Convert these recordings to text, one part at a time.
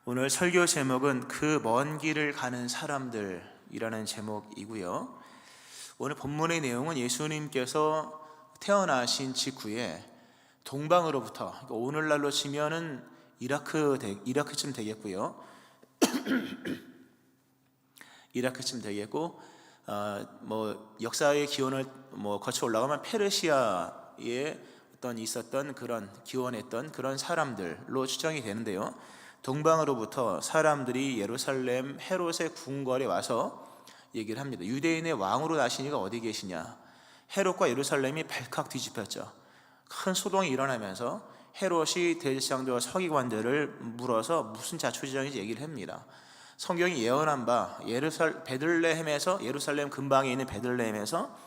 오늘 설교 제목은 그 먼 길을 가는 사람들이라는 제목이고요. 오늘 본문의 내용은 예수님께서 태어나신 직후에 동방으로부터, 그러니까 오늘날로 치면은 이라크쯤 되겠고요. 이라크쯤 되겠고, 역사의 기원을 거쳐 올라가면 페르시아에 있었던 그런 기원했던 그런 사람들로 추정이 되는데요. 동방으로부터 사람들이 예루살렘 헤롯의 궁궐에 와서 얘기를 합니다. 유대인의 왕으로 나신 이가 어디 계시냐? 헤롯과 예루살렘이 발칵 뒤집혔죠. 큰 소동이 일어나면서 헤롯이 대제사장들과 서기관들을 물어서 무슨 자초지종인지 얘기를 합니다. 성경이 예언한 바 베들레헴에서, 예루살렘 근방에 있는 베들레헴에서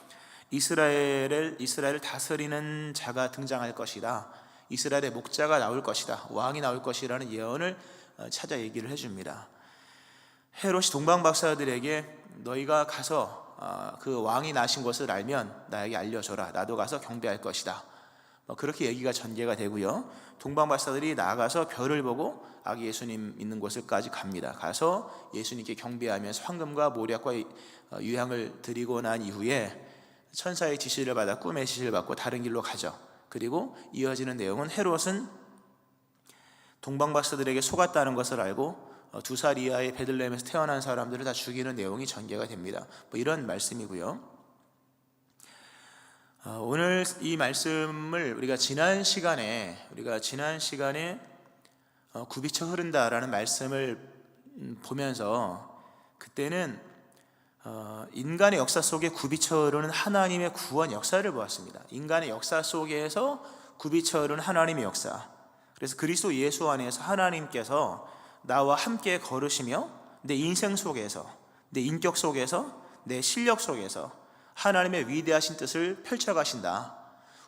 이스라엘을 다스리는 자가 등장할 것이다. 이스라엘의 목자가 나올 것이다. 왕이 나올 것이라는 예언을 찾아 얘기를 해줍니다. 헤롯이 동방 박사들에게 너희가 가서 그 왕이 나신 것을 알면 나에게 알려줘라. 나도 가서 경배할 것이다. 그렇게 얘기가 전개가 되고요. 동방 박사들이 나아가서 별을 보고 아기 예수님 있는 곳을까지 갑니다. 가서 예수님께 경배하면서 황금과 모략과 유향을 드리고 난 이후에 천사의 지시를 받아 꿈의 지시를 받고 다른 길로 가죠. 그리고 이어지는 내용은 헤롯은 동방 박사들에게 속았다는 것을 알고 2살 이하의 베들레헴에서 태어난 사람들을 다 죽이는 내용이 전개가 됩니다. 이런 말씀이고요. 오늘 이 말씀을 우리가 지난 시간에 굽이쳐 흐른다라는 말씀을 보면서 그때는 인간의 역사 속에 굽이쳐 흐르는 하나님의 구원 역사를 보았습니다. 인간의 역사 속에서 굽이쳐 흐르는 하나님의 역사. 그래서 그리스도 예수 안에서 하나님께서 나와 함께 걸으시며 내 인생 속에서, 내 인격 속에서, 내 실력 속에서 하나님의 위대하신 뜻을 펼쳐가신다.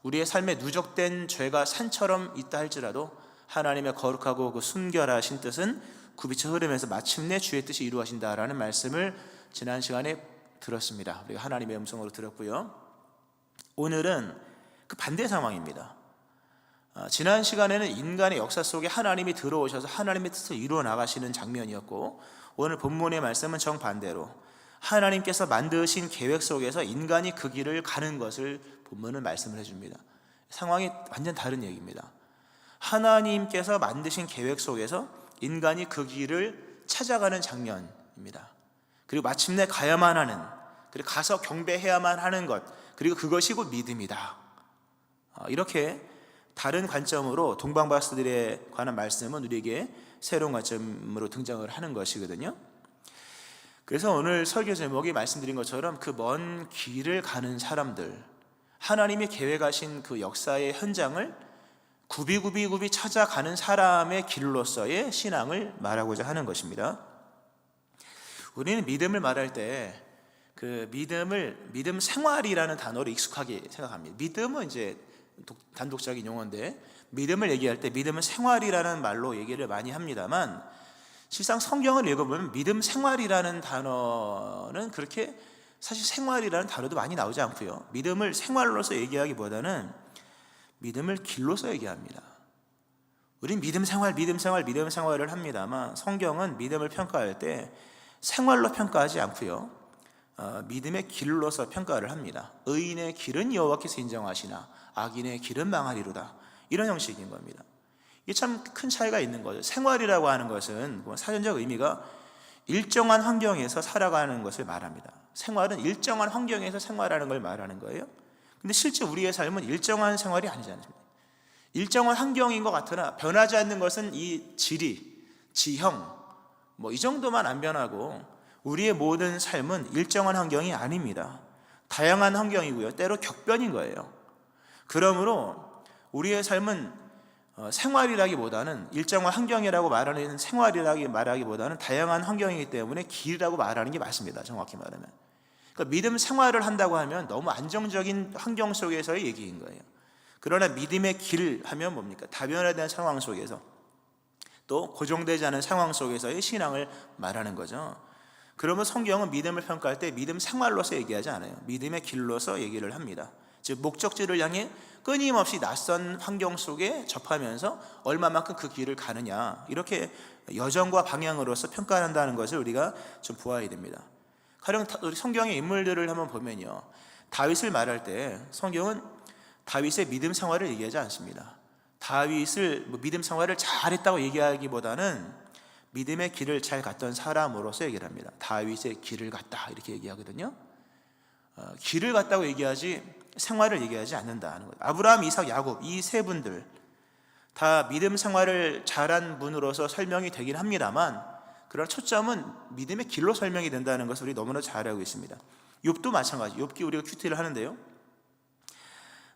우리의 삶에 누적된 죄가 산처럼 있다 할지라도 하나님의 거룩하고 그 순결하신 뜻은 굽이쳐 흐르면서 마침내 주의 뜻이 이루어진다라는 말씀을 지난 시간에 들었습니다. 우리가 하나님의 음성으로 들었고요. 오늘은 그 반대 상황입니다. 지난 시간에는 인간의 역사 속에 하나님이 들어오셔서 하나님의 뜻을 이루어 나가시는 장면이었고, 오늘 본문의 말씀은 정반대로 하나님께서 만드신 계획 속에서 인간이 그 길을 가는 것을 본문은 말씀을 해줍니다. 상황이 완전 다른 얘기입니다. 하나님께서 만드신 계획 속에서 인간이 그 길을 찾아가는 장면입니다. 그리고 마침내 가야만 하는, 그리고 가서 경배해야만 하는 것, 그리고 그것이 곧 믿음이다. 이렇게 다른 관점으로 동방 박사들에 관한 말씀은 우리에게 새로운 관점으로 등장을 하는 것이거든요. 그래서 오늘 설교 제목이 말씀드린 것처럼 그 먼 길을 가는 사람들, 하나님이 계획하신 그 역사의 현장을 굽이 찾아가는 사람의 길로서의 신앙을 말하고자 하는 것입니다. 우리는 믿음을 말할 때 그 믿음 생활이라는 단어로 익숙하게 생각합니다. 믿음은 이제 단독적인 용어인데, 믿음을 얘기할 때 믿음은 생활이라는 말로 얘기를 많이 합니다만, 실상 성경을 읽어보면 믿음 생활이라는 단어는 그렇게 사실 생활이라는 단어도 많이 나오지 않고요. 믿음을 생활로서 얘기하기보다는 믿음을 길로서 얘기합니다. 우린 믿음 생활을 합니다만, 성경은 믿음을 평가할 때 생활로 평가하지 않고요. 믿음의 길로서 평가를 합니다. 의인의 길은 여호와께서 인정하시나 악인의 길은 망하리로다. 이런 형식인 겁니다. 이게 참 큰 차이가 있는 거죠. 생활이라고 하는 것은 사전적 의미가 일정한 환경에서 살아가는 것을 말합니다. 생활은 일정한 환경에서 생활하는 걸 말하는 거예요. 근데 실제 우리의 삶은 일정한 생활이 아니잖아요. 일정한 환경인 것 같으나 변하지 않는 것은 이 지형, 이 정도만 안 변하고 우리의 모든 삶은 일정한 환경이 아닙니다. 다양한 환경이고요. 때로 격변인 거예요. 그러므로 우리의 삶은 생활이라기보다는, 일정한 환경이라고 말하는 말하기보다는 다양한 환경이기 때문에 길이라고 말하는 게 맞습니다. 정확히 말하면. 그러니까 믿음 생활을 한다고 하면 너무 안정적인 환경 속에서의 얘기인 거예요. 그러나 믿음의 길 하면 뭡니까? 다변화된 상황 속에서, 또 고정되지 않은 상황 속에서의 신앙을 말하는 거죠. 그러면 성경은 믿음을 평가할 때 믿음 생활로서 얘기하지 않아요. 믿음의 길로서 얘기를 합니다. 즉 목적지를 향해 끊임없이 낯선 환경 속에 접하면서 얼마만큼 그 길을 가느냐, 이렇게 여정과 방향으로서 평가한다는 것을 우리가 좀 보아야 됩니다. 가령 우리 성경의 인물들을 한번 보면요, 다윗을 말할 때 성경은 다윗의 믿음 생활을 얘기하지 않습니다. 다윗을 믿음 생활을 잘했다고 얘기하기보다는 믿음의 길을 잘 갔던 사람으로서 얘기를 합니다. 다윗의 길을 갔다, 이렇게 얘기하거든요. 길을 갔다고 얘기하지 생활을 얘기하지 않는다는 거예요. 아브라함, 이삭, 야곱, 이 세 분들 다 믿음 생활을 잘한 분으로서 설명이 되긴 합니다만, 그러나 초점은 믿음의 길로 설명이 된다는 것을 우리 너무나 잘 알고 있습니다. 욥도 마찬가지. 욥기 우리가 큐티를 하는데요,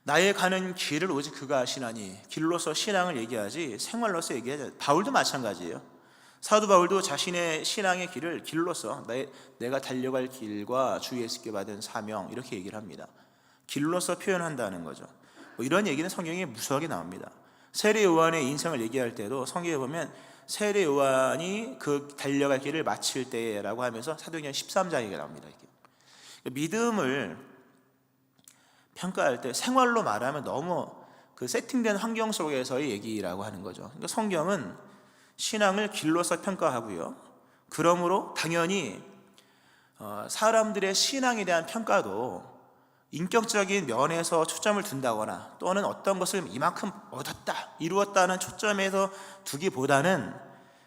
나의 가는 길을 오직 그가 아시나니, 길로서 신앙을 얘기하지 생활로서 얘기하지. 바울도 마찬가지예요. 사도 바울도 자신의 신앙의 길을 길로서 내가 달려갈 길과 주 예수께 받은 사명, 이렇게 얘기를 합니다. 길로서 표현한다는 거죠. 이런 얘기는 성경에 무수하게 나옵니다. 세례 요한의 인생을 얘기할 때도 성경에 보면 세례 요한이 그 달려갈 길을 마칠 때라고 하면서 사도행전 13장에 나옵니다. 믿음을 평가할 때 생활로 말하면 너무 그 세팅된 환경 속에서의 얘기라고 하는 거죠. 그러니까 성경은 신앙을 길로서 평가하고요, 그러므로 당연히 사람들의 신앙에 대한 평가도 인격적인 면에서 초점을 둔다거나 또는 어떤 것을 이만큼 얻었다, 이루었다는 초점에서 두기보다는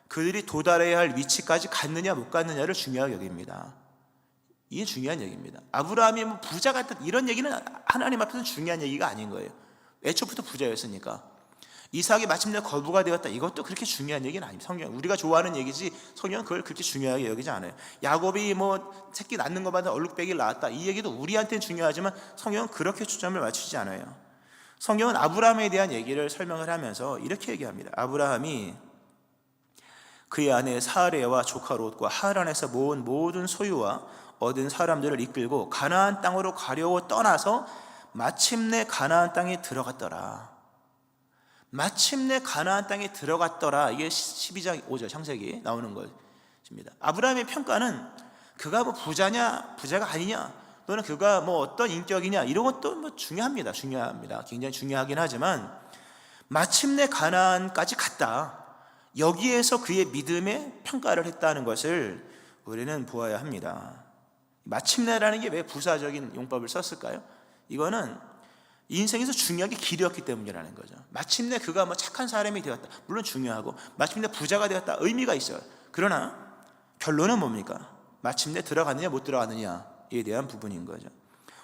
그들이 도달해야 할 위치까지 갔느냐 못 갔느냐를 중요하게 여깁니다. 이게 중요한 얘기입니다. 아브라함이 뭐 부자 같다, 이런 얘기는 하나님 앞에서는 중요한 얘기가 아닌 거예요. 애초부터 부자였으니까. 이삭이 마침내 거부가 되었다, 이것도 그렇게 중요한 얘기는 아닙니다. 성경, 우리가 좋아하는 얘기지 성경은 그걸 그렇게 중요하게 여기지 않아요. 야곱이 뭐 새끼 낳는 것마다 얼룩배기를 낳았다, 이 얘기도 우리한테는 중요하지만 성경은 그렇게 초점을 맞추지 않아요. 성경은 아브라함에 대한 얘기를 설명을 하면서 이렇게 얘기합니다. 아브라함이 그의 아내 사레와 조카 롯과 하란에서 모은 모든 소유와 얻은 사람들을 이끌고 가나안 땅으로 가려고 떠나서 마침내 가나안 땅에 들어갔더라. 마침내 가나안 땅에 들어갔더라. 이게 12장 5절 창세기 나오는 것입니다. 아브라함의 평가는 그가 뭐 부자냐 부자가 아니냐, 또는 그가 뭐 어떤 인격이냐, 이런 것도 뭐 중요합니다. 굉장히 중요하긴 하지만 마침내 가나안까지 갔다, 여기에서 그의 믿음의 평가를 했다는 것을 우리는 보아야 합니다. 마침내라는 게 왜 부사적인 용법을 썼을까요? 이거는 인생에서 중요한 게 길이었기 때문이라는 거죠. 마침내 그가 뭐 착한 사람이 되었다, 물론 중요하고 마침내 부자가 되었다, 의미가 있어요. 그러나 결론은 뭡니까? 마침내 들어갔느냐 못 들어갔느냐에 대한 부분인 거죠.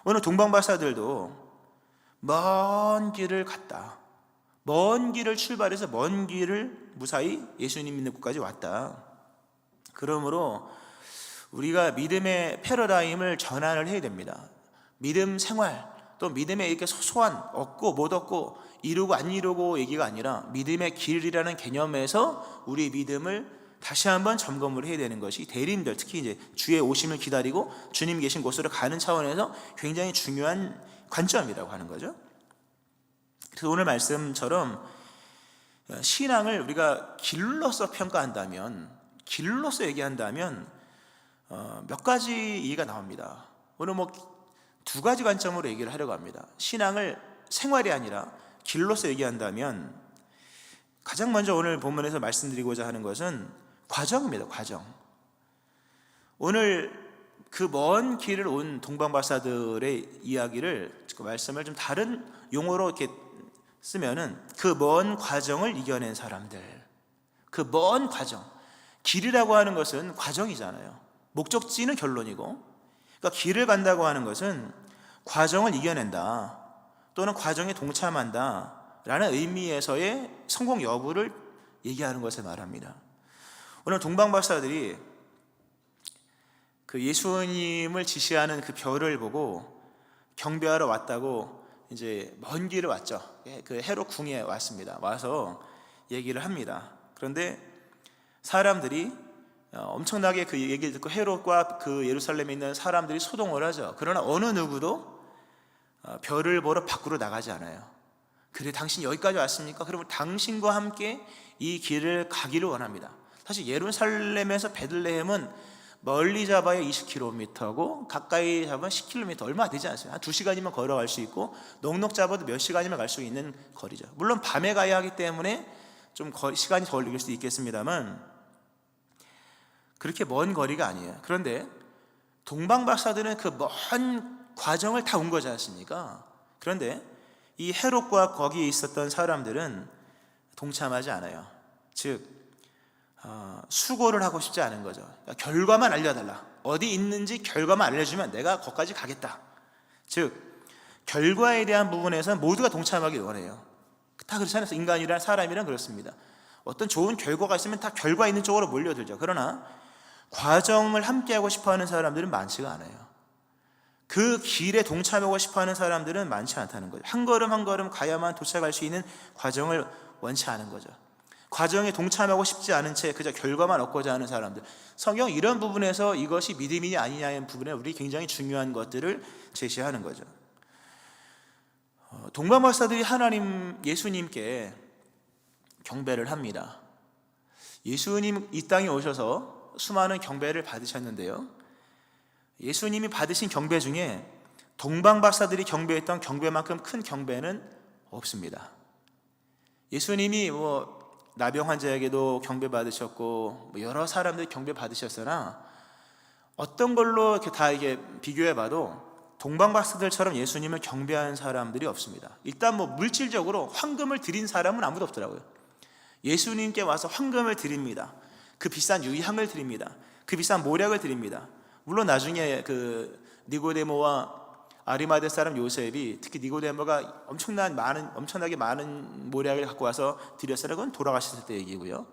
오늘 동방박사들도 먼 길을 갔다, 먼 길을 출발해서 먼 길을 무사히 예수님 믿는 곳까지 왔다. 그러므로 우리가 믿음의 패러다임을 전환을 해야 됩니다. 믿음 생활, 또 믿음의 이렇게 소소한 얻고 못 얻고 이루고 안 이루고 얘기가 아니라 믿음의 길이라는 개념에서 우리 믿음을 다시 한번 점검을 해야 되는 것이 대림절, 특히 이제 주의 오심을 기다리고 주님 계신 곳으로 가는 차원에서 굉장히 중요한 관점이라고 하는 거죠. 그래서 오늘 말씀처럼 신앙을 우리가 길로서 평가한다면, 길로서 얘기한다면 몇 가지 이해가 나옵니다. 오늘 뭐 두 가지 관점으로 얘기를 하려고 합니다. 신앙을 생활이 아니라 길로서 얘기한다면 가장 먼저 오늘 본문에서 말씀드리고자 하는 것은 과정입니다. 과정. 오늘 그 먼 길을 온 동방박사들의 이야기를, 그 말씀을 좀 다른 용어로 이렇게 쓰면은 그 먼 과정을 이겨낸 사람들, 그 먼 과정. 길이라고 하는 것은 과정이잖아요. 목적지는 결론이고, 그러니까 길을 간다고 하는 것은 과정을 이겨낸다, 또는 과정에 동참한다 라는 의미에서의 성공 여부를 얘기하는 것을 말합니다. 오늘 동방박사들이 그 예수님을 지시하는 그 별을 보고 경배하러 왔다고 이제 먼 길을 왔죠. 그 헤롯 궁에 왔습니다. 와서 얘기를 합니다. 그런데 사람들이 엄청나게 그 얘기를 듣고 헤롯과 그 예루살렘에 있는 사람들이 소동을 하죠. 그러나 어느 누구도 별을 보러 밖으로 나가지 않아요. 그래, 당신 여기까지 왔습니까? 그러면 당신과 함께 이 길을 가기를 원합니다. 사실 예루살렘에서 베들레헴은 멀리 잡아야 20km고 가까이 잡으면 10km 얼마 되지 않습니다. 한 2시간이면 걸어갈 수 있고 넉넉 잡아도 몇 시간이면 갈 수 있는 거리죠. 물론 밤에 가야 하기 때문에 좀 시간이 더 걸릴 수도 있겠습니다만 그렇게 먼 거리가 아니에요. 그런데 동방박사들은 그 먼 과정을 다 온 거지 않습니까? 그런데 이 헤롯과 거기에 있었던 사람들은 동참하지 않아요. 즉 수고를 하고 싶지 않은 거죠. 그러니까 결과만 알려달라. 어디 있는지 결과만 알려주면 내가 거기까지 가겠다. 즉 결과에 대한 부분에서는 모두가 동참하기 원해요. 다 그렇잖아요. 인간이란 사람이란 그렇습니다. 어떤 좋은 결과가 있으면 다 결과 있는 쪽으로 몰려들죠. 그러나 과정을 함께하고 싶어하는 사람들은 많지가 않아요. 그 길에 동참하고 싶어하는 사람들은 많지 않다는 거죠. 한 걸음 한 걸음 가야만 도착할 수 있는 과정을 원치 않은 거죠. 과정에 동참하고 싶지 않은 채 그저 결과만 얻고자 하는 사람들. 성경 이런 부분에서 이것이 믿음이냐 아니냐의 부분에 우리 굉장히 중요한 것들을 제시하는 거죠. 동방박사들이 예수님께 경배를 합니다. 예수님 이 땅에 오셔서 수많은 경배를 받으셨는데요, 예수님이 받으신 경배 중에 동방박사들이 경배했던 경배만큼 큰 경배는 없습니다. 예수님이 나병 환자에게도 경배 받으셨고 여러 사람들이 경배 받으셨으나 어떤 걸로 이렇게 다 이게 비교해봐도 동방박사들처럼 예수님을 경배하는 사람들이 없습니다. 일단 물질적으로 황금을 드린 사람은 아무도 없더라고요. 예수님께 와서 황금을 드립니다. 그 비싼 유향을 드립니다. 그 비싼 모략을 드립니다. 물론 나중에 그 니고데모와 아리마대 사람 요셉이, 특히 니고데모가 엄청나게 많은 모략을 갖고 와서 드렸으나 그건 돌아가셨을 때 얘기고요.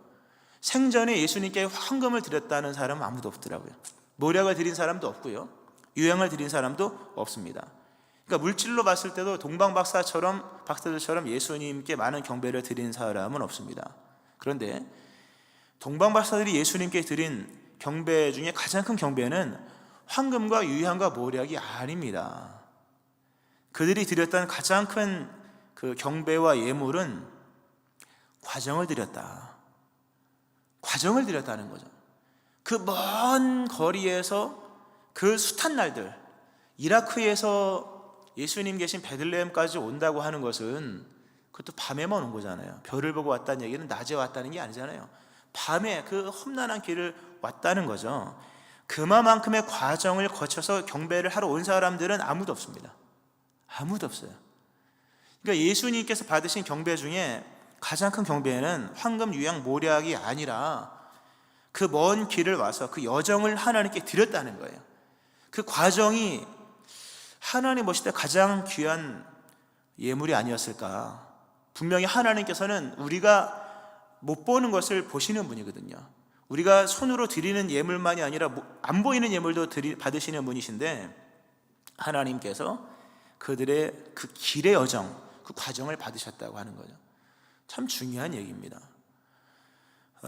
생전에 예수님께 황금을 드렸다는 사람은 아무도 없더라고요. 모략을 드린 사람도 없고요, 유향을 드린 사람도 없습니다. 그러니까 물질로 봤을 때도 동방박사들처럼 예수님께 많은 경배를 드린 사람은 없습니다. 그런데 동방박사들이 예수님께 드린 경배 중에 가장 큰 경배는 황금과 유향과 모략이 아닙니다. 그들이 드렸던 가장 큰 그 경배와 예물은 과정을 드렸다. 과정을 드렸다는 거죠. 그 먼 거리에서 그 숱한 날들, 이라크에서 예수님 계신 베들레헴까지 온다고 하는 것은 그것도 밤에만 온 거잖아요. 별을 보고 왔다는 얘기는 낮에 왔다는 게 아니잖아요. 밤에 그 험난한 길을 왔다는 거죠. 그만큼의 과정을 거쳐서 경배를 하러 온 사람들은 아무도 없습니다. 아무도 없어요. 그러니까 예수님께서 받으신 경배 중에 가장 큰 경배는 황금, 유향, 모략이 아니라 그 먼 길을 와서 그 여정을 하나님께 드렸다는 거예요. 그 과정이 하나님 보실 때 가장 귀한 예물이 아니었을까. 분명히 하나님께서는 우리가 못 보는 것을 보시는 분이거든요. 우리가 손으로 드리는 예물만이 아니라 안 보이는 예물도 받으시는 분이신데, 하나님께서 그들의 그 길의 여정, 그 과정을 받으셨다고 하는 거죠. 참 중요한 얘기입니다.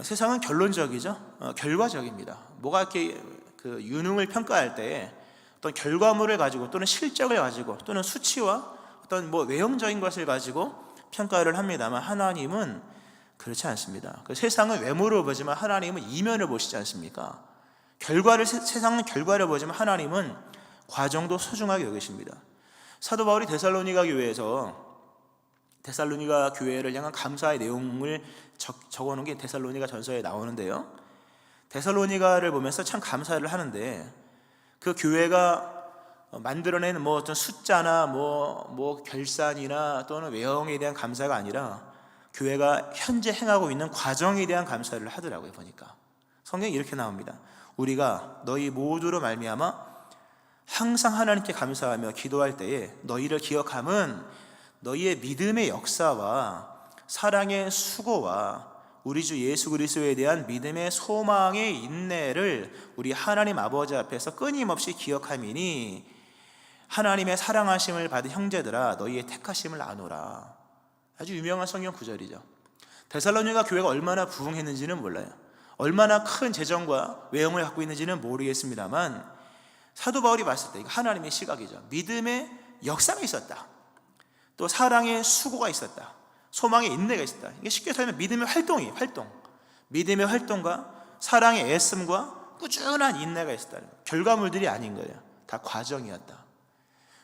세상은 결론적이죠. 결과적입니다. 뭐가 이렇게 그 유능을 평가할 때 어떤 결과물을 가지고 또는 실적을 가지고 또는 수치와 어떤 외형적인 것을 가지고 평가를 합니다만, 하나님은 그렇지 않습니다. 세상은 외모를 보지만 하나님은 이면을 보시지 않습니까? 세상은 결과를 보지만 하나님은 과정도 소중하게 여기십니다. 사도 바울이 데살로니가 교회를 향한 감사의 내용을 적어놓은 게 데살로니가 전서에 나오는데요, 데살로니가를 보면서 참 감사를 하는데, 그 교회가 만들어낸 어떤 숫자나 결산이나 또는 외형에 대한 감사가 아니라 교회가 현재 행하고 있는 과정에 대한 감사를 하더라고요. 보니까 성경에 이렇게 나옵니다. 우리가 너희 모두로 말미암아 항상 하나님께 감사하며 기도할 때에 너희를 기억함은 너희의 믿음의 역사와 사랑의 수고와 우리 주 예수 그리스도에 대한 믿음의 소망의 인내를 우리 하나님 아버지 앞에서 끊임없이 기억함이니 하나님의 사랑하심을 받은 형제들아 너희의 택하심을 아노라. 아주 유명한 성경 구절이죠. 데살로니가 교회가 얼마나 부흥했는지는 몰라요. 얼마나 큰 재정과 외형을 갖고 있는지는 모르겠습니다만, 사도 바울이 봤을 때 하나님의 시각이죠. 믿음의 역사가 있었다. 또 사랑의 수고가 있었다. 소망의 인내가 있었다. 이게 쉽게 설명, 믿음의 활동. 믿음의 활동과 사랑의 애씀과 꾸준한 인내가 있었다는 거예요. 결과물들이 아닌 거예요. 다 과정이었다.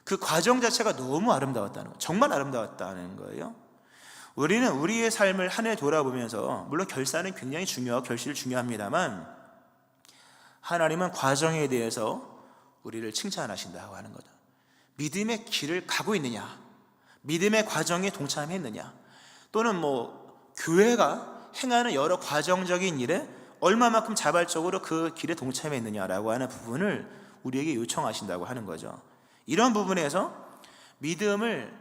그 과정 자체가 너무 아름다웠다는 거예요. 정말 아름다웠다는 거예요. 우리는 우리의 삶을 한 해 돌아보면서, 물론 결산은 굉장히 중요하고 결실이 중요합니다만, 하나님은 과정에 대해서 우리를 칭찬하신다고 하는 거죠. 믿음의 길을 가고 있느냐, 믿음의 과정에 동참했느냐, 또는 교회가 행하는 여러 과정적인 일에 얼마만큼 자발적으로 그 길에 동참했느냐라고 하는 부분을 우리에게 요청하신다고 하는 거죠. 이런 부분에서 믿음을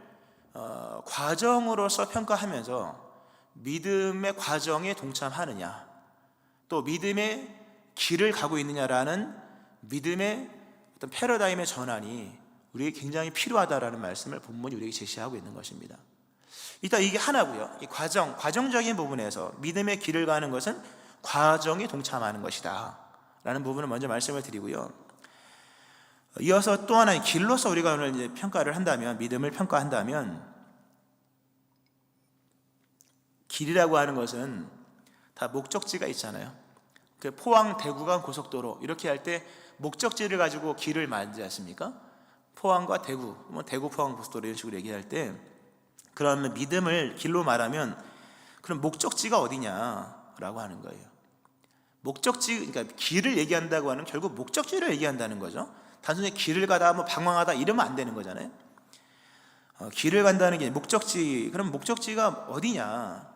과정으로서 평가하면서 믿음의 과정에 동참하느냐, 또 믿음의 길을 가고 있느냐라는 믿음의 어떤 패러다임의 전환이 우리에게 굉장히 필요하다라는 말씀을 본문이 우리에게 제시하고 있는 것입니다. 일단 이게 하나고요. 이 과정적인 부분에서 믿음의 길을 가는 것은 과정에 동참하는 것이다 라는 부분을 먼저 말씀을 드리고요. 이어서 또 하나의 길로서 우리가 오늘 이제 평가를 한다면, 믿음을 평가한다면, 길이라고 하는 것은 다 목적지가 있잖아요. 그 포항 대구간 고속도로 이렇게 할 때 목적지를 가지고 길을 만들지 않습니까? 포항과 대구, 대구 포항 고속도로 이런 식으로 얘기할 때, 그러면 믿음을 길로 말하면 그럼 목적지가 어디냐라고 하는 거예요. 목적지, 그러니까 길을 얘기한다고 하는 결국 목적지를 얘기한다는 거죠. 단순히 길을 가다 방황하다 이러면 안 되는 거잖아요. 길을 간다는 게 목적지, 그럼 목적지가 어디냐?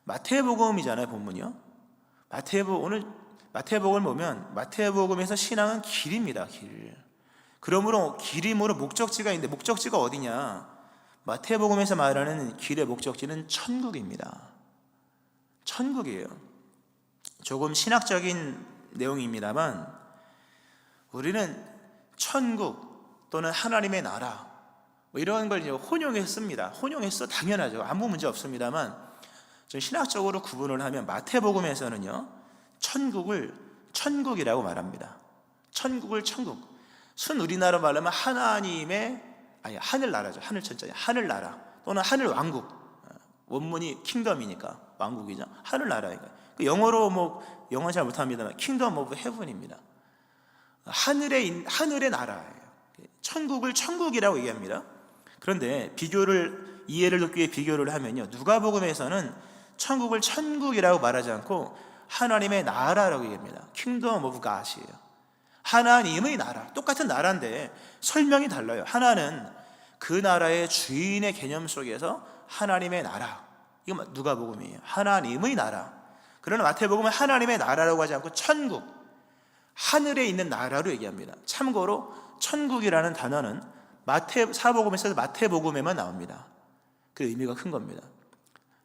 마태복음이잖아요, 본문이요. 오늘 마태복음을 보면 마태복음에서 신앙은 길입니다, 길. 그러므로 길이므로 목적지가 있는데 목적지가 어디냐? 마태복음에서 말하는 길의 목적지는 천국입니다. 천국이에요. 조금 신학적인 내용입니다만 우리는 천국 또는 하나님의 나라 이런 걸 혼용해서 씁니다. 혼용해서 당연하죠. 아무 문제 없습니다만 신학적으로 구분을 하면 마태복음에서는요, 천국을 천국이라고 말합니다. 천국을 천국. 순 우리나라 말하면 하늘나라죠. 하늘천자, 하늘나라 또는 하늘왕국. 원문이 킹덤이니까 왕국이죠. 하늘나라니까. 영어로 영어 잘 못합니다만 킹덤 오브 헤븐입니다. 하늘의 나라예요. 천국을 천국이라고 얘기합니다. 그런데 이해를 돕기 위해 비교를 하면요, 누가복음에서는 천국을 천국이라고 말하지 않고 하나님의 나라라고 얘기합니다. 킹덤 오브 갓이에요. 하나님의 나라, 똑같은 나라인데 설명이 달라요. 하나는 그 나라의 주인의 개념 속에서 하나님의 나라, 이거 누가복음이에요. 하나님의 나라. 그러나 마태복음은 하나님의 나라라고 하지 않고 천국, 하늘에 있는 나라로 얘기합니다. 참고로 천국이라는 단어는 사복음에서 마태복음에만 나옵니다. 그 의미가 큰 겁니다.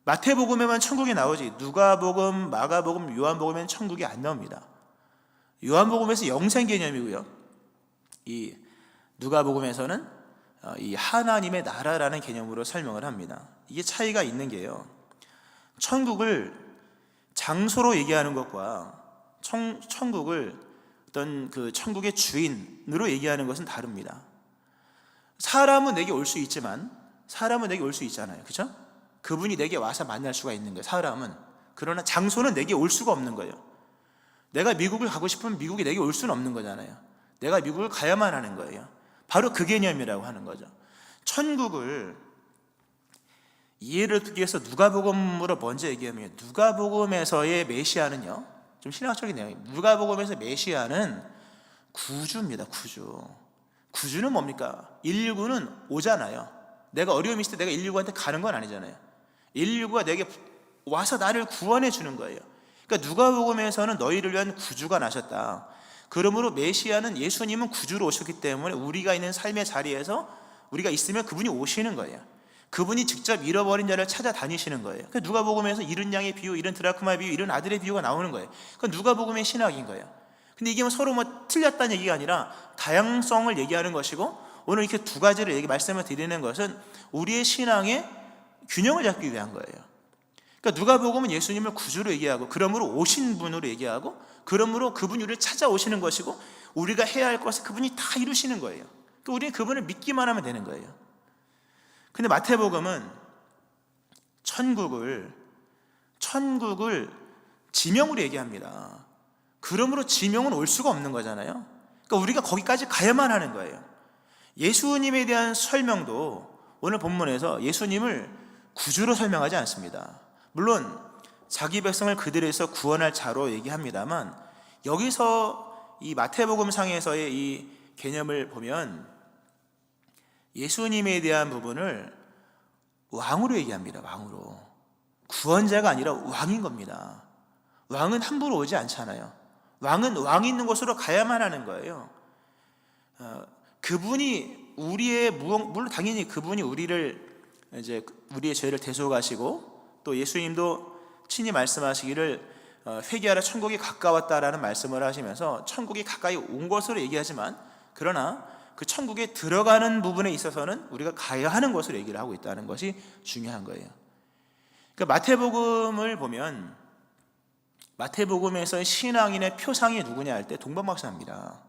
마태복음에만 천국이 나오지 누가복음, 마가복음, 요한복음에는 천국이 안 나옵니다. 요한복음에서 영생 개념이고요, 이 누가복음에서는 이 하나님의 나라라는 개념으로 설명을 합니다. 이게 차이가 있는 게요, 천국을 장소로 얘기하는 것과 천국을 어떤 그 천국의 주인으로 얘기하는 것은 다릅니다. 사람은 내게 올 수 있잖아요. 그렇죠? 그분이 내게 와서 만날 수가 있는 거예요, 사람은. 그러나 장소는 내게 올 수가 없는 거예요. 내가 미국을 가고 싶으면 미국이 내게 올 수는 없는 거잖아요. 내가 미국을 가야만 하는 거예요. 바로 그 개념이라고 하는 거죠. 천국을 이해를 듣기 위해서 누가복음으로 먼저 얘기하면, 누가복음에서의 메시아는요, 좀 신학적인 내용이에요. 누가복음에서 메시아는 구주입니다. 구주는 뭡니까? 119는 오잖아요. 내가 어려움이 있을 때 내가 119한테 가는 건 아니잖아요. 119가 내게 와서 나를 구원해 주는 거예요. 그러니까 누가복음에서는 너희를 위한 구주가 나셨다. 그러므로 메시아는, 예수님은 구주로 오셨기 때문에 우리가 있는 삶의 자리에서 우리가 있으면 그분이 오시는 거예요. 그분이 직접 잃어버린 자를 찾아다니시는 거예요. 그러니까 누가복음에서 잃은 양의 비유, 잃은 드라크마의 비유, 잃은 아들의 비유가 나오는 거예요. 그건 누가복음의 신학인 거예요. 근데 이게 서로 틀렸다는 얘기가 아니라 다양성을 얘기하는 것이고, 오늘 이렇게 두 가지를 말씀을 드리는 것은 우리의 신앙의 균형을 잡기 위한 거예요. 그러니까 누가복음은 예수님을 구주로 얘기하고, 그러므로 오신 분으로 얘기하고, 그러므로 그분이 우리를 찾아오시는 것이고, 우리가 해야 할 것을 그분이 다 이루시는 거예요. 그러니까 우리는 그분을 믿기만 하면 되는 거예요. 근데 마태복음은 천국을 지명으로 얘기합니다. 그러므로 지명은 올 수가 없는 거잖아요. 그러니까 우리가 거기까지 가야만 하는 거예요. 예수님에 대한 설명도 오늘 본문에서 예수님을 구주로 설명하지 않습니다. 물론 자기 백성을 그들에서 구원할 자로 얘기합니다만, 여기서 이 마태복음상에서의 이 개념을 보면 예수님에 대한 부분을 왕으로 얘기합니다. 왕으로. 구원자가 아니라 왕인 겁니다. 왕은 함부로 오지 않잖아요. 왕은 왕이 있는 곳으로 가야만 하는 거예요. 그분이 물론 당연히 그분이 우리의 죄를 대속하시고, 또 예수님도 친히 말씀하시기를 회개하라 천국이 가까웠다라는 말씀을 하시면서 천국이 가까이 온 것으로 얘기하지만, 그러나 그 천국에 들어가는 부분에 있어서는 우리가 가야 하는 것으로 얘기를 하고 있다는 것이 중요한 거예요. 그러니까 마태복음을 보면 마태복음에서의 신앙인의 표상이 누구냐 할 때 동방박사입니다.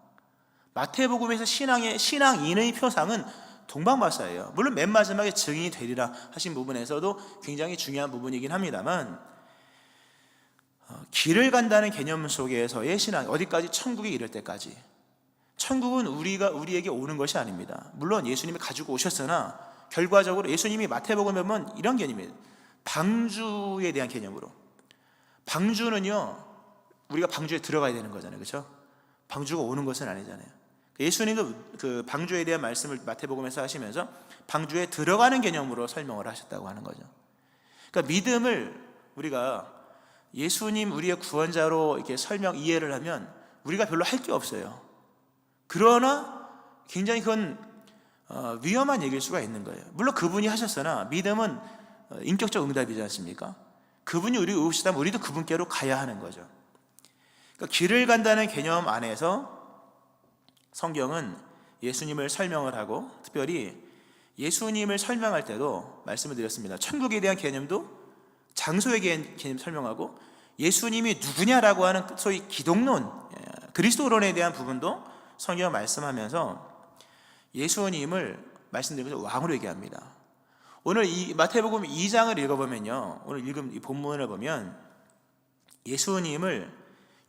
마태복음에서 신앙인의 표상은 동방박사예요. 물론 맨 마지막에 증인이 되리라 하신 부분에서도 굉장히 중요한 부분이긴 합니다만, 길을 간다는 개념 속에서의 신앙, 어디까지? 천국에 이를 때까지. 천국은 우리에게 오는 것이 아닙니다. 물론 예수님이 가지고 오셨으나 결과적으로 예수님이 마태복음에 보면 이런 개념이에요. 방주에 대한 개념으로. 방주는요, 우리가 방주에 들어가야 되는 거잖아요. 그렇죠? 방주가 오는 것은 아니잖아요. 예수님도 그 방주에 대한 말씀을 마태복음에서 하시면서 방주에 들어가는 개념으로 설명을 하셨다고 하는 거죠. 그러니까 믿음을 우리가 예수님 우리의 구원자로 이렇게 이해를 하면 우리가 별로 할 게 없어요. 그러나 굉장히 그건 위험한 얘기일 수가 있는 거예요. 물론 그분이 하셨으나 믿음은 인격적 응답이지 않습니까? 그분이 우리 오시다면 우리도 그분께로 가야 하는 거죠. 그러니까 길을 간다는 개념 안에서 성경은 예수님을 설명을 하고, 특별히 예수님을 설명할 때도 말씀을 드렸습니다. 천국에 대한 개념도 장소에 대한 개념 설명하고, 예수님이 누구냐라고 하는 소위 기독론, 그리스도론에 대한 부분도 성경을 말씀하면서 예수님을 말씀드리면서 왕으로 얘기합니다. 오늘 이 마태복음 2장을 읽어보면요, 오늘 읽은 이 본문을 보면 예수님을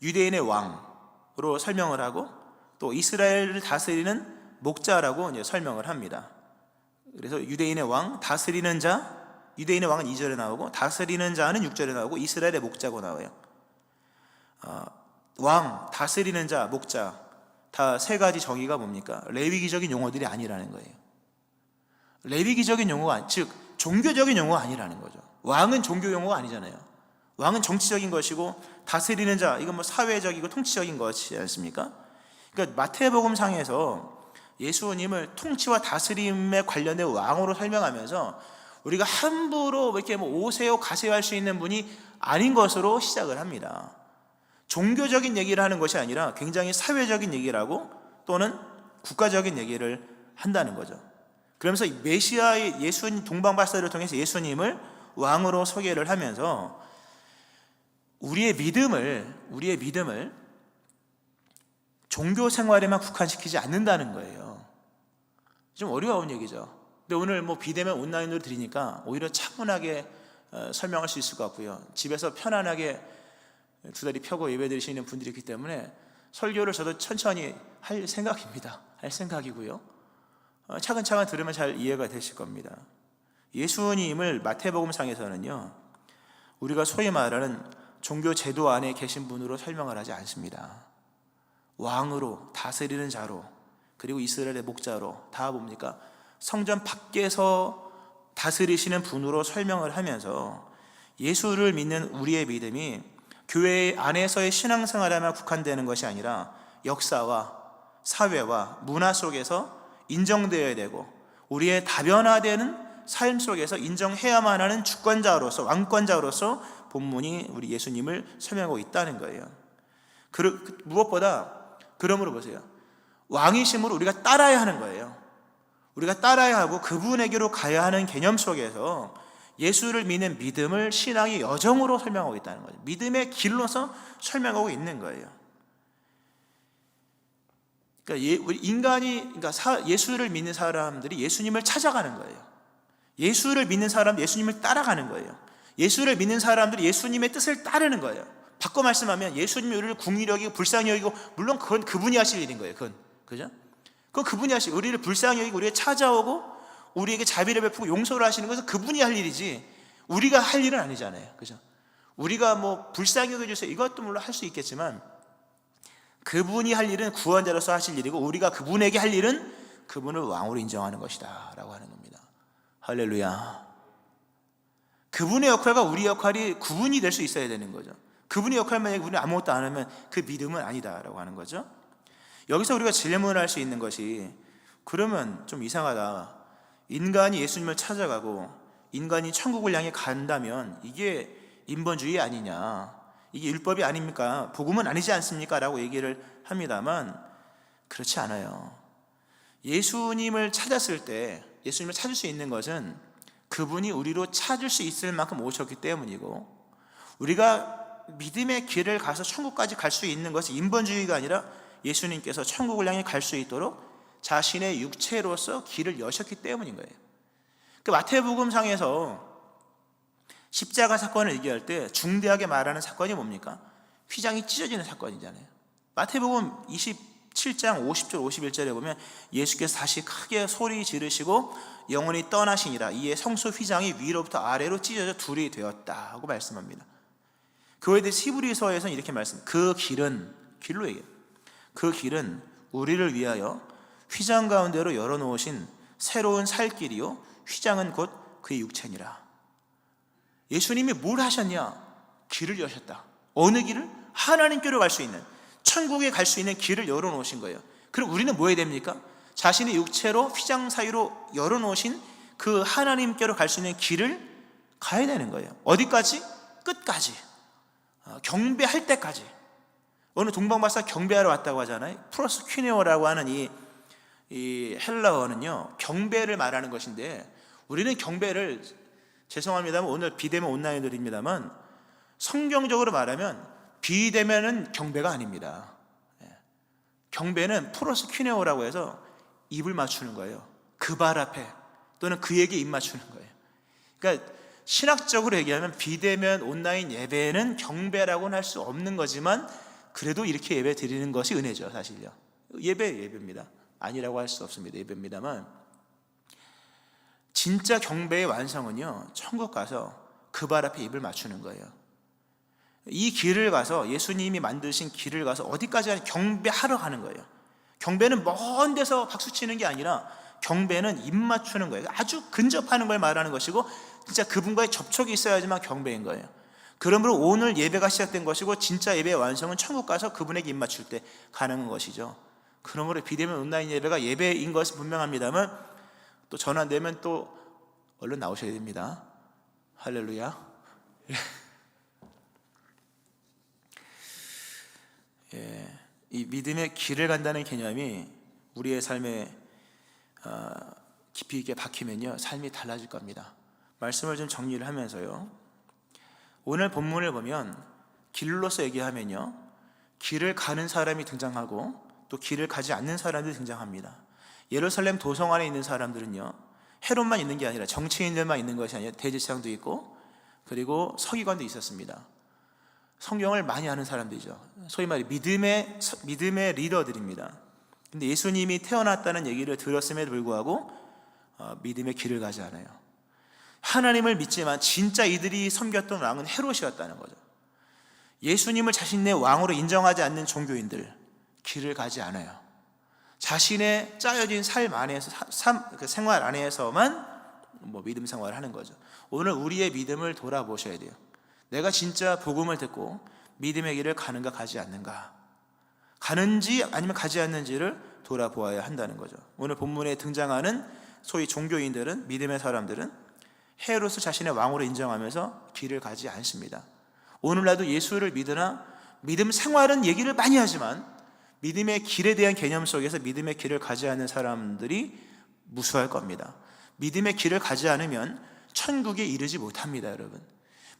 유대인의 왕으로 설명을 하고, 또 이스라엘을 다스리는 목자라고 이제 설명을 합니다. 그래서 유대인의 왕, 다스리는 자, 유대인의 왕은 2절에 나오고 다스리는 자는 6절에 나오고 이스라엘의 목자고 나와요. 왕, 다스리는 자, 목자, 다 세 가지 정의가 뭡니까? 레위기적인 용어들이 아니라는 거예요. 레위기적인 용어가, 즉 종교적인 용어가 아니라는 거죠. 왕은 종교 용어가 아니잖아요. 왕은 정치적인 것이고, 다스리는 자, 이건 뭐 사회적이고 통치적인 것이지 않습니까? 그러니까 마태복음상에서 예수님을 통치와 다스림에 관련된 왕으로 설명하면서 우리가 함부로 이렇게 오세요 가세요 할 수 있는 분이 아닌 것으로 시작을 합니다. 종교적인 얘기를 하는 것이 아니라 굉장히 사회적인 얘기를 하고, 또는 국가적인 얘기를 한다는 거죠. 그러면서 메시아의 예수님, 동방박사를 통해서 예수님을 왕으로 소개를 하면서 우리의 믿음을 종교 생활에만 국한시키지 않는다는 거예요. 좀 어려운 얘기죠. 근데 오늘 비대면 온라인으로 드리니까 오히려 차분하게 설명할 수 있을 것 같고요. 집에서 편안하게 두 다리 펴고 예배 드리시는 분들이 있기 때문에 설교를 저도 천천히 할 생각입니다. 할 생각이고요. 차근차근 들으면 잘 이해가 되실 겁니다. 예수님을 마태복음상에서는요, 우리가 소위 말하는 종교 제도 안에 계신 분으로 설명을 하지 않습니다. 왕으로, 다스리는 자로, 그리고 이스라엘의 목자로, 다 뭡니까? 성전 밖에서 다스리시는 분으로 설명을 하면서 예수를 믿는 우리의 믿음이 교회 안에서의 신앙생활에만 국한되는 것이 아니라 역사와 사회와 문화 속에서 인정되어야 되고, 우리의 다변화되는 삶 속에서 인정해야만 하는 주권자로서, 왕권자로서 본문이 우리 예수님을 설명하고 있다는 거예요. 무엇보다 그러므로 보세요. 왕이심으로 우리가 따라야 하는 거예요. 우리가 따라야 하고 그분에게로 가야 하는 개념 속에서 예수를 믿는 믿음을 신앙의 여정으로 설명하고 있다는 거죠. 믿음의 길로서 설명하고 있는 거예요. 그러니까 예수를 믿는 사람들이 예수님을 찾아가는 거예요. 예수를 믿는 사람들이 예수님을 따라가는 거예요. 예수를 믿는 사람들이 예수님의 뜻을 따르는 거예요. 바꿔 말씀하면 예수님이 우리를 긍휼히 여기고 불쌍히 여기고, 물론 그건 그분이 하실 일인 거예요. 그죠? 그건 그분이 하실, 우리를 불쌍히 여기고 우리에게 찾아오고 우리에게 자비를 베푸고 용서를 하시는 것은 그분이 할 일이지 우리가 할 일은 아니잖아요. 그죠? 우리가 뭐 불쌍히 여겨주세요 이것도 물론 할 수 있겠지만, 그분이 할 일은 구원자로서 하실 일이고, 우리가 그분에게 할 일은 그분을 왕으로 인정하는 것이다 라고 하는 겁니다. 할렐루야. 그분의 역할과 우리 역할이 구분이 될 수 있어야 되는 거죠. 그분의 역할 만약에 우리는 아무것도 안 하면 그 믿음은 아니다 라고 하는 거죠. 여기서 우리가 질문을 할 수 있는 것이, 그러면 좀 이상하다, 인간이 예수님을 찾아가고 인간이 천국을 향해 간다면 이게 인본주의 아니냐, 이게 율법이 아닙니까, 복음은 아니지 않습니까 라고 얘기를 합니다만, 그렇지 않아요. 예수님을 찾았을 때, 예수님을 찾을 수 있는 것은 그분이 우리로 찾을 수 있을 만큼 오셨기 때문이고, 우리가 믿음의 길을 가서 천국까지 갈 수 있는 것이 인본주의가 아니라 예수님께서 천국을 향해 갈 수 있도록 자신의 육체로서 길을 여셨기 때문인 거예요. 그 마태복음상에서 십자가 사건을 얘기할 때 중대하게 말하는 사건이 뭡니까? 휘장이 찢어지는 사건이잖아요. 마태복음 27장 50절 51절에 보면 예수께서 다시 크게 소리 지르시고 영원히 떠나시니라, 이에 성소 휘장이 위로부터 아래로 찢어져 둘이 되었다 하고 말씀합니다. 그거에 대해 히브리서에서는 이렇게 말씀, 그 길은, 길로 얘기해요. 그 길은 우리를 위하여 휘장 가운데로 열어놓으신 새로운 살 길이요 휘장은 곧 그의 육체니라. 예수님이 뭘 하셨냐? 길을 여셨다. 어느 길을? 하나님께로 갈 수 있는, 천국에 갈 수 있는 길을 열어놓으신 거예요. 그럼 우리는 뭐 해야 됩니까? 자신의 육체로 휘장 사이로 열어놓으신 그 하나님께로 갈 수 있는 길을 가야 되는 거예요. 어디까지? 끝까지. 경배할 때까지. 오늘 동방박사 경배하러 왔다고 하잖아요. 프로스퀴네오라고 하는 이 헬라어는요 경배를 말하는 것인데, 우리는 경배를, 죄송합니다만 오늘 비대면 온라인들입니다만, 성경적으로 말하면 비대면은 경배가 아닙니다. 경배는 프로스퀴네오라고 해서 입을 맞추는 거예요. 그 발 앞에, 또는 그에게 입 맞추는 거예요. 그러니까 신학적으로 얘기하면 비대면 온라인 예배는 경배라고는 할 수 없는 거지만, 그래도 이렇게 예배 드리는 것이 은혜죠. 사실요, 예배입니다. 아니라고 할 수 없습니다. 예배입니다만, 진짜 경배의 완성은요 천국 가서 그 발 앞에 입을 맞추는 거예요. 이 길을 가서, 예수님이 만드신 길을 가서 어디까지 하냐? 경배하러 가는 거예요. 경배는 먼 데서 박수 치는 게 아니라 경배는 입 맞추는 거예요. 아주 근접하는 걸 말하는 것이고, 진짜 그분과의 접촉이 있어야지만 경배인 거예요. 그러므로 오늘 예배가 시작된 것이고, 진짜 예배의 완성은 천국 가서 그분에게 입 맞출 때 가능한 것이죠. 그러므로 비대면 온라인 예배가 예배인 것은 분명합니다만, 또 전환되면 또 얼른 나오셔야 됩니다. 할렐루야. 이 믿음의 길을 간다는 개념이 우리의 삶에 깊이 있게 박히면요 삶이 달라질 겁니다. 말씀을 좀 정리를 하면서요, 오늘 본문을 보면 길로서 얘기하면요 길을 가는 사람이 등장하고 또 길을 가지 않는 사람들이 등장합니다. 예루살렘 도성 안에 있는 사람들은요 헤롯만 있는 게 아니라 정치인들만 있는 것이 아니라 대제사장도 있고, 그리고 서기관도 있었습니다. 성경을 많이 아는 사람들이죠. 소위 말해 믿음의 리더들입니다. 근데 예수님이 태어났다는 얘기를 들었음에도 불구하고 믿음의 길을 가지 않아요. 하나님을 믿지만 진짜 이들이 섬겼던 왕은 헤롯이었다는 거죠. 예수님을 자신의 왕으로 인정하지 않는 종교인들, 길을 가지 않아요. 자신의 짜여진 삶 안에서, 그 생활 안에서만 믿음 생활을 하는 거죠. 오늘 우리의 믿음을 돌아보셔야 돼요. 내가 진짜 복음을 듣고 믿음의 길을 가는가 가지 않는가, 가는지 아니면 가지 않는지를 돌아보아야 한다는 거죠. 오늘 본문에 등장하는 소위 종교인들은, 믿음의 사람들은 헤롯을 자신의 왕으로 인정하면서 길을 가지 않습니다. 오늘날도 예수를 믿으나 믿음 생활은 얘기를 많이 하지만 믿음의 길에 대한 개념 속에서 믿음의 길을 가지 않는 사람들이 무수할 겁니다. 믿음의 길을 가지 않으면 천국에 이르지 못합니다. 여러분,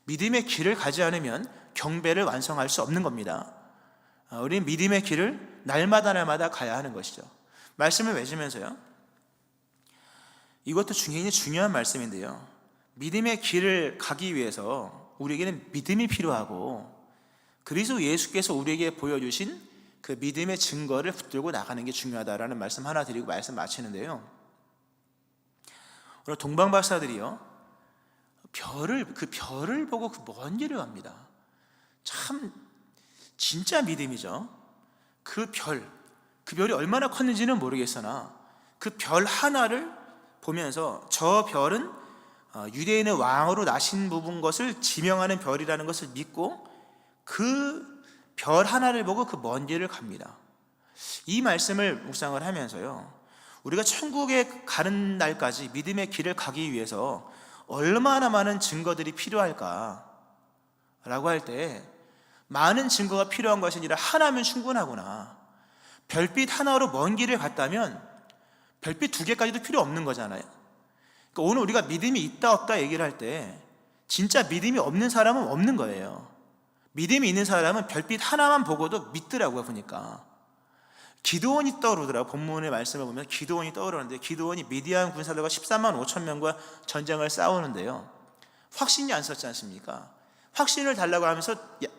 믿음의 길을 가지 않으면 경배를 완성할 수 없는 겁니다. 우리는 믿음의 길을 날마다 가야 하는 것이죠. 말씀을 맺으면서요, 이것도 굉장히 중요한 말씀인데요, 믿음의 길을 가기 위해서 우리에게는 믿음이 필요하고 그리스도 예수께서 우리에게 보여주신 그 믿음의 증거를 붙들고 나가는 게 중요하다라는 말씀 하나 드리고 말씀 마치는데요. 오늘 동방박사들이요, 그 별을 보고 그 먼 길을 갑니다. 참 진짜 믿음이죠. 그 별이 얼마나 컸는지는 모르겠으나 그 별 하나를 보면서 저 별은 유대인의 왕으로 나신 부분 것을 지명하는 별이라는 것을 믿고 그 별 하나를 보고 그 먼 길을 갑니다. 이 말씀을 묵상을 하면서요, 우리가 천국에 가는 날까지 믿음의 길을 가기 위해서 얼마나 많은 증거들이 필요할까 라고 할 때, 많은 증거가 필요한 것이 아니라 하나면 충분하구나, 별빛 하나로 먼 길을 갔다면 별빛 2개까지도 필요 없는 거잖아요. 그러니까 오늘 우리가 믿음이 있다 없다 얘기를 할 때 진짜 믿음이 없는 사람은 없는 거예요. 믿음이 있는 사람은 별빛 하나만 보고도 믿더라고요. 보니까 기드온이 떠오르더라고요. 본문의 말씀을 보면 기드온이 떠오르는데, 기드온이 미디안 군사들과 13만 5천 명과 전쟁을 싸우는데요, 확신이 안 섰지 않습니까? 확신을 달라고 하면서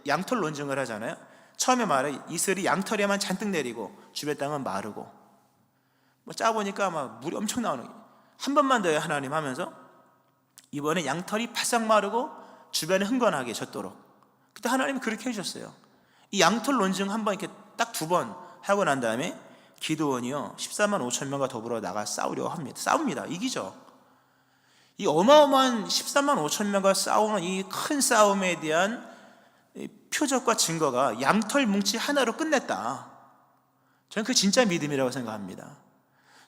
양털 논증을 하잖아요. 처음에 말해 이슬이 양털에만 잔뜩 내리고 주변 땅은 마르고, 짜보니까 막 물이 엄청 나오는 거예요. 한 번만 더요 하나님 하면서 이번에 양털이 바싹 마르고 주변에 흥건하게 젖도록. 그때 하나님이 그렇게 해주셨어요. 이 양털 논증 한 번 이렇게 딱 2번 하고 난 다음에 기드온이요 14만 5천 명과 더불어 나가 싸우려고 합니다. 싸웁니다. 이기죠. 이 어마어마한 14만 5천 명과 싸우는 이 큰 싸움에 대한 표적과 증거가 양털 뭉치 하나로 끝냈다. 저는 그게 진짜 믿음이라고 생각합니다.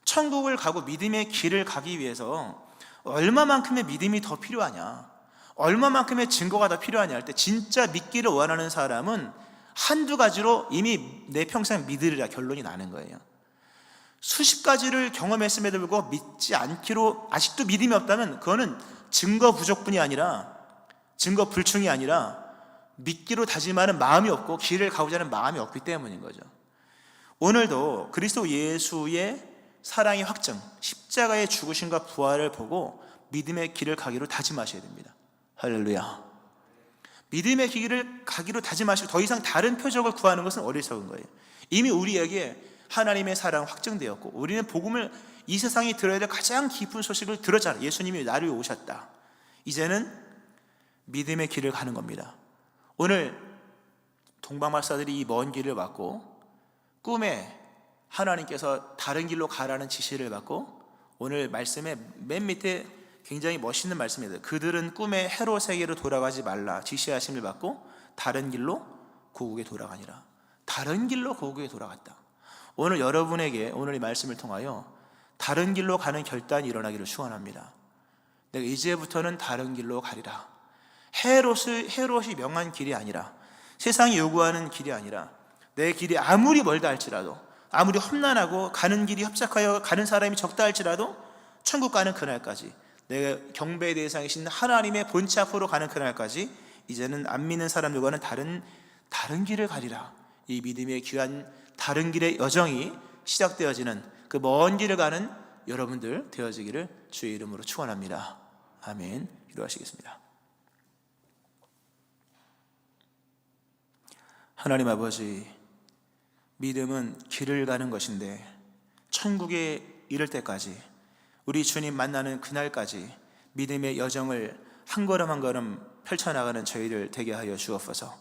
천국을 가고 믿음의 길을 가기 위해서 얼마만큼의 믿음이 더 필요하냐, 얼마만큼의 증거가 더 필요하냐 할 때, 진짜 믿기를 원하는 사람은 한두 가지로 이미 내 평생 믿으리라 결론이 나는 거예요. 수십 가지를 경험했음에도 불구하고 믿지 않기로 아직도 믿음이 없다면 그거는 증거 부족뿐이 아니라, 증거 불충이 아니라 믿기로 다짐하는 마음이 없고 길을 가고자 하는 마음이 없기 때문인 거죠. 오늘도 그리스도 예수의 사랑의 확증, 십자가의 죽으심과 부활을 보고 믿음의 길을 가기로 다짐하셔야 됩니다. 할렐루야. 믿음의 길을 가기로 다짐하시고 더 이상 다른 표적을 구하는 것은 어리석은 거예요. 이미 우리에게 하나님의 사랑 확증되었고, 우리는 복음을, 이 세상이 들어야 될 가장 깊은 소식을 들었잖아요. 예수님이 나를 위해 오셨다. 이제는 믿음의 길을 가는 겁니다. 오늘 동방박사들이 이 먼 길을 받고 꿈에 하나님께서 다른 길로 가라는 지시를 받고, 오늘 말씀의 맨 밑에 굉장히 멋있는 말씀입니다. 그들은 꿈에 헤롯에게로 돌아가지 말라 지시하심을 받고 다른 길로 고국에 돌아가니라. 다른 길로 고국에 돌아갔다. 오늘 여러분에게 오늘 이 말씀을 통하여 다른 길로 가는 결단이 일어나기를 축원합니다. 내가 이제부터는 다른 길로 가리라. 헤롯이 명한 길이 아니라, 세상이 요구하는 길이 아니라, 내 길이 아무리 멀다 할지라도, 아무리 험난하고 가는 길이 협착하여 가는 사람이 적다 할지라도 천국 가는 그날까지, 내가 경배의 대상이신 하나님의 본체 앞으로 가는 그날까지 이제는 안 믿는 사람들과는 다른 길을 가리라. 이 믿음의 귀한 다른 길의 여정이 시작되어지는 그 먼 길을 가는 여러분들 되어지기를 주의 이름으로 축원합니다. 아멘. 기도하시겠습니다. 하나님 아버지, 믿음은 길을 가는 것인데 천국에 이를 때까지, 우리 주님 만나는 그날까지 믿음의 여정을 한 걸음 한 걸음 펼쳐나가는 저희들 되게 하여 주옵소서.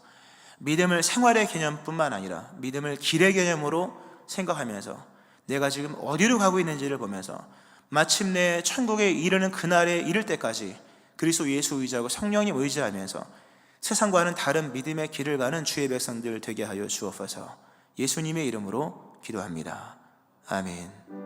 믿음을 생활의 개념뿐만 아니라 믿음을 길의 개념으로 생각하면서 내가 지금 어디로 가고 있는지를 보면서 마침내 천국에 이르는 그날에 이를 때까지 그리스도 예수 의지하고 성령님 의지하면서 세상과는 다른 믿음의 길을 가는 주의 백성들 되게 하여 주옵소서. 예수님의 이름으로 기도합니다. 아멘.